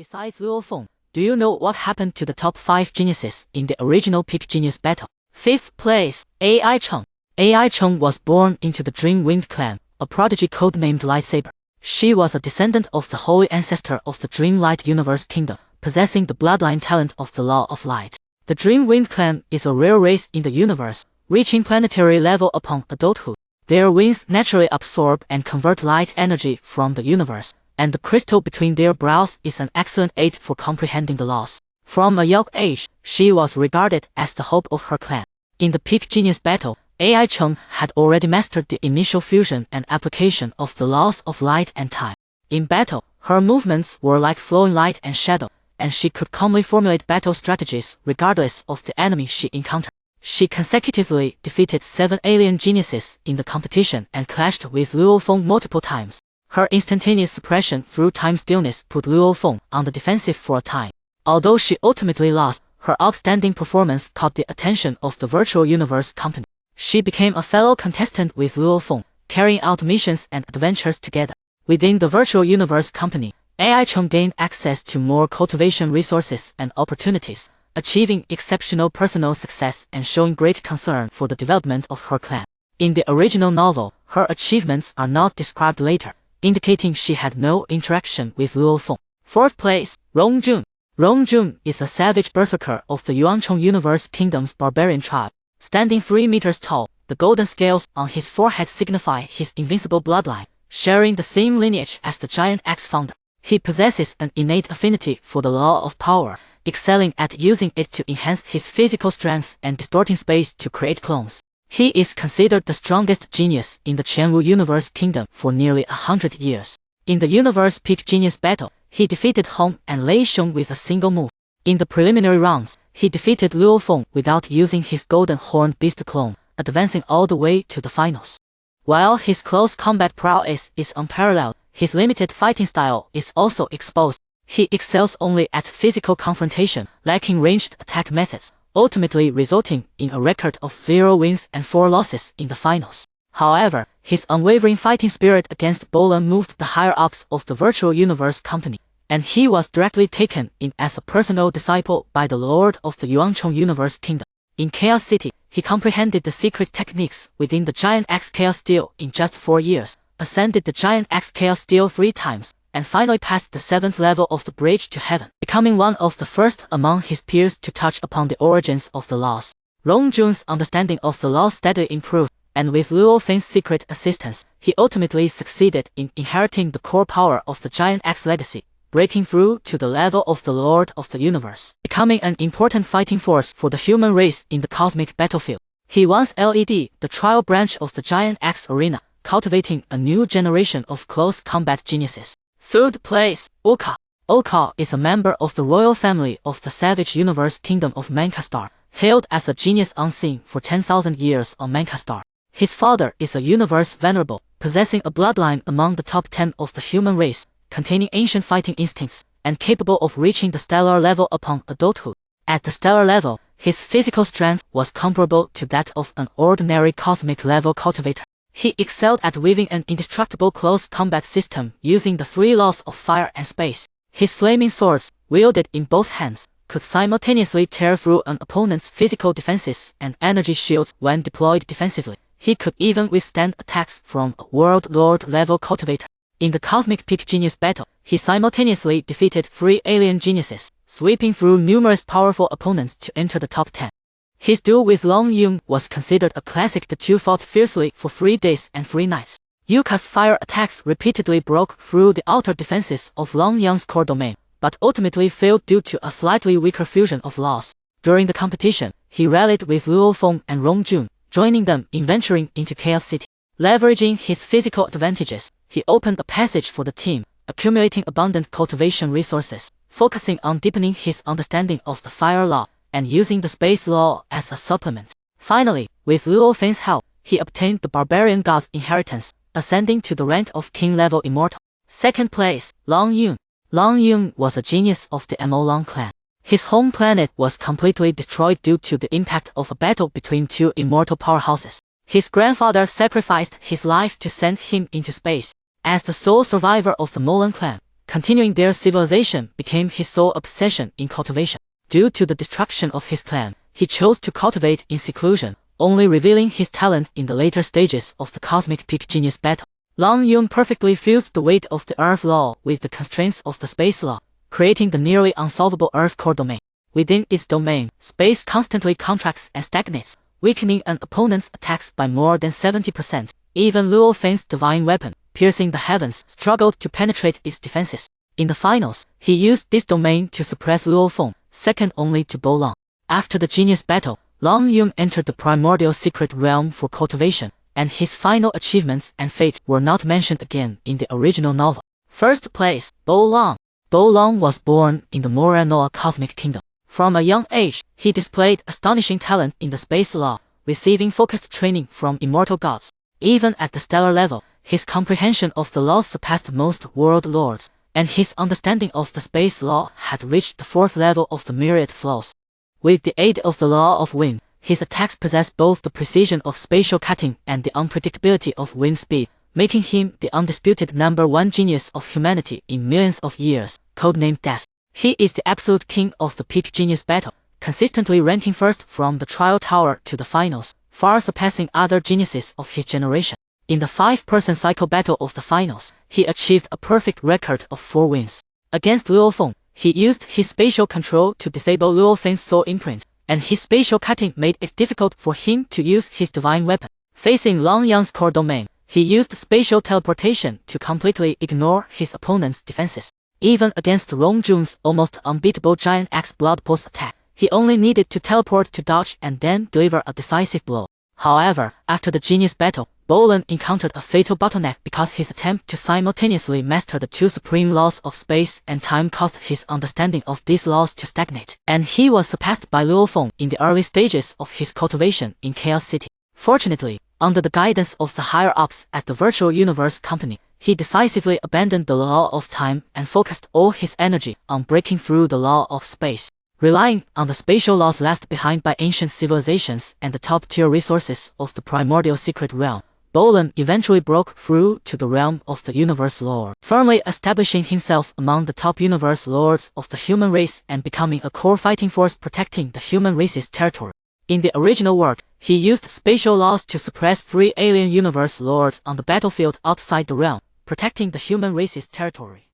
Besides Luo Feng, do you know what happened to the top 5 geniuses in the original Peak Genius battle? 5th place, AI Chong. AI Chong was born into the Dream Wind clan, a prodigy codenamed Lightsaber. She was a descendant of the holy ancestor of the Dream Light Universe Kingdom, possessing the bloodline talent of the Law of Light. The Dream Wind clan is a rare race in the universe, reaching planetary level upon adulthood. Their wings naturally absorb and convert light energy from the universe, and the crystal between their brows is an excellent aid for comprehending the laws. From a young age, she was regarded as the hope of her clan. In the Peak Genius battle, AI Chong had already mastered the initial fusion and application of the laws of light and time. In battle, her movements were like flowing light and shadow, and she could calmly formulate battle strategies regardless of the enemy she encountered. She consecutively defeated 7 alien geniuses in the competition and clashed with Luo Feng multiple times. Her instantaneous suppression through time stillness put Luo Feng on the defensive for a time. Although she ultimately lost, her outstanding performance caught the attention of the Virtual Universe Company. She became a fellow contestant with Luo Feng, carrying out missions and adventures together. Within the Virtual Universe Company, AI Chong gained access to more cultivation resources and opportunities, achieving exceptional personal success and showing great concern for the development of her clan. In the original novel, her achievements are not described later, indicating she had no interaction with Luo Feng. 4th place, Rong Jun. Rong Jun is a savage berserker of the Yuanchong Universe Kingdom's barbarian tribe. Standing 3 meters tall, the golden scales on his forehead signify his invincible bloodline, sharing the same lineage as the giant axe founder. He possesses an innate affinity for the law of power, excelling at using it to enhance his physical strength and distorting space to create clones. He is considered the strongest genius in the Qianwu Universe Kingdom for nearly 100 years. In the Universe Peak Genius battle, he defeated Hong and Lei Xiong with a single move. In the preliminary rounds, he defeated Luo Feng without using his golden horned beast clone, advancing all the way to the finals. While his close combat prowess is unparalleled, his limited fighting style is also exposed. He excels only at physical confrontation, lacking ranged attack methods, ultimately resulting in a record of 0 wins and 4 losses in the finals. However, his unwavering fighting spirit against Bolan moved the higher-ups of the Virtual Universe Company, and he was directly taken in as a personal disciple by the Lord of the Yuanchong Universe Kingdom. In Chaos City, he comprehended the secret techniques within the Giant Axe Chaos Steel in just 4 years, ascended the Giant Axe Chaos Steel 3 times, and finally passed the 7th level of the Bridge to Heaven, becoming one of the first among his peers to touch upon the origins of the laws. Rong Jun's understanding of the laws steadily improved, and with Luo Feng's secret assistance, he ultimately succeeded in inheriting the core power of the Giant Axe legacy, breaking through to the level of the Lord of the Universe, becoming an important fighting force for the human race in the cosmic battlefield. He once led the trial branch of the Giant Axe Arena, cultivating a new generation of close combat geniuses. 3rd place, Oka. Oka is a member of the royal family of the Savage Universe Kingdom of Mancastar, hailed as a genius unseen for 10,000 years on Mancastar. His father is a universe venerable, possessing a bloodline among the top 10 of the human race, containing ancient fighting instincts, and capable of reaching the stellar level upon adulthood. At the stellar level, his physical strength was comparable to that of an ordinary cosmic level cultivator. He excelled at weaving an indestructible close combat system using the 3 laws of fire and space. His flaming swords, wielded in both hands, could simultaneously tear through an opponent's physical defenses and energy shields when deployed defensively. He could even withstand attacks from a World Lord level cultivator. In the Cosmic Peak Genius battle, he simultaneously defeated 3 alien geniuses, sweeping through numerous powerful opponents to enter the top 10. His duel with Long Jun was considered a classic. The two fought fiercely for 3 days and 3 nights. Yuka's fire attacks repeatedly broke through the outer defenses of Long Jun's core domain, but ultimately failed due to a slightly weaker fusion of laws. During the competition, he rallied with Luo Feng and Rong Jun, joining them in venturing into Chaos City. Leveraging his physical advantages, he opened a passage for the team, accumulating abundant cultivation resources, focusing on deepening his understanding of the fire law, and using the space law as a supplement. Finally, with Luo Feng's help, he obtained the barbarian god's inheritance, ascending to the rank of king-level immortal. 2nd place, Long Jun. Long Jun was a genius of the Mo Long clan. His home planet was completely destroyed due to the impact of a battle between 2 immortal powerhouses. His grandfather sacrificed his life to send him into space. As the sole survivor of the Bolan clan, Continuing their civilization became his sole obsession in cultivation. Due to the destruction of his clan, he chose to cultivate in seclusion, only revealing his talent in the later stages of the cosmic peak genius battle. Rong Jun perfectly fused the weight of the Earth law with the constraints of the space law, creating the nearly unsolvable Earth core domain. Within its domain, space constantly contracts and stagnates, weakening an opponent's attacks by more than 70%. Even Luo Feng's divine weapon, piercing the heavens, struggled to penetrate its defenses. In the finals, he used this domain to suppress Luo Feng, second only to Bolan. After the genius battle, Rong Jun entered the primordial secret realm for cultivation, and his final achievements and fate were not mentioned again in the original novel. First place, Bolan. Bolan was born in the Moranoa Cosmic Kingdom. From a young age, he displayed astonishing talent in the space law, receiving focused training from immortal gods. Even at the stellar level, his comprehension of the law surpassed most world lords, and his understanding of the space law had reached the fourth level of the myriad flaws. With the aid of the law of wind, his attacks possessed both the precision of spatial cutting and the unpredictability of wind speed, making him the undisputed #1 genius of humanity in millions of years, codenamed Death. He is the absolute king of the peak genius battle, consistently ranking first from the trial tower to the finals, far surpassing other geniuses of his generation. In the 5-person cycle battle of the finals, he achieved a perfect record of 4 wins. Against Luo Feng, he used his spatial control to disable Luo Feng's soul imprint, and his spatial cutting made it difficult for him to use his divine weapon. Facing Rong Jun's core domain, he used spatial teleportation to completely ignore his opponent's defenses. Even against Rong Jun's almost unbeatable giant axe blood pulse attack, he only needed to teleport to dodge and then deliver a decisive blow. However, after the genius battle, Bolan encountered a fatal bottleneck because his attempt to simultaneously master the 2 supreme laws of space and time caused his understanding of these laws to stagnate, and he was surpassed by Luo Feng in the early stages of his cultivation in Chaos City. Fortunately, under the guidance of the higher-ups at the Virtual Universe Company, he decisively abandoned the law of time and focused all his energy on breaking through the law of space. Relying on the spatial laws left behind by ancient civilizations and the top-tier resources of the primordial secret realm, Bolan eventually broke through to the realm of the universe lord, firmly establishing himself among the top universe lords of the human race and becoming a core fighting force protecting the human race's territory. In the original work, he used spatial laws to suppress 3 alien universe lords on the battlefield outside the realm, protecting the human race's territory.